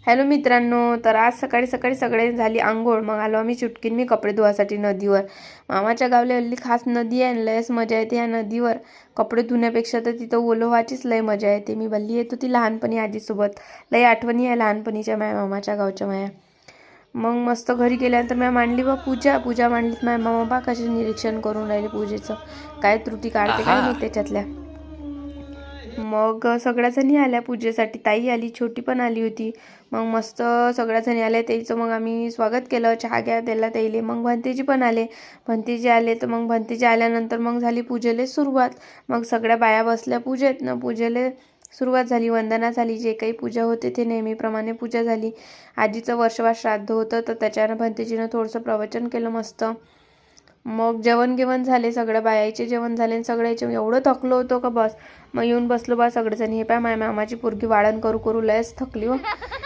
Hello मित्रांनो, तर आज सकाळी सकाळी सगळे झाली आंघोळ. मग आलो आम्ही चुटकीन मी कपडे धुवासाठी नदीवर. मामाच्या गावले हल्ली खास नदी आहे, लयच मजा येते या नदीवर. कपडे धुण्यापेक्षा तर तिथं ओलं व्हायचीच लय मजा येते. मी भल्ली येत होती लहानपणी आजीसोबत. लय आठवणी आहे लहानपणीच्या माझ्या मामाच्या गावच्या माया. मग मस्त घरी गेल्यानंतर मी मांडली बा पूजा मांडलीत माझ्या मामा बा कसे निरीक्षण करून राहिले पूजेचं. काय त्रुटी काढते काय नाही त्याच्यातल्या. मग सगळ्या जणी आल्या पूजेसाठी. ताई आली, छोटी पण आली होती. मग मस्त सगळ्या जणी आल्या. त्याचं मग आम्ही स्वागत केलं, चहा घ्या त्याला त्याईले. मग भंतेजी पण आले. भंतेजी आले तर मग भंतेजी आल्यानंतर मग झाली पूजेला सुरुवात. मग सगळ्या बाया बसल्या पूजेत ना. पूजेला सुरुवात झाली, वंदना झाली. जे काही पूजा होते ते नेहमीप्रमाणे पूजा झाली. आजीचं वर्षवार श्राद्ध होतं तर त्याच्यानं भंतेजीनं थोडंसं प्रवचन केलं मस्त. मग जेवण झाले, सगळ्या बायाचे जेवण झाले आणि सगळ्याचे एवढं थकलो होतो का बस. मग येऊन बसलो बा सगळेजण. हे पाय माझ्या मामाची पोरगी वाळण करू करू लयच थकली हो.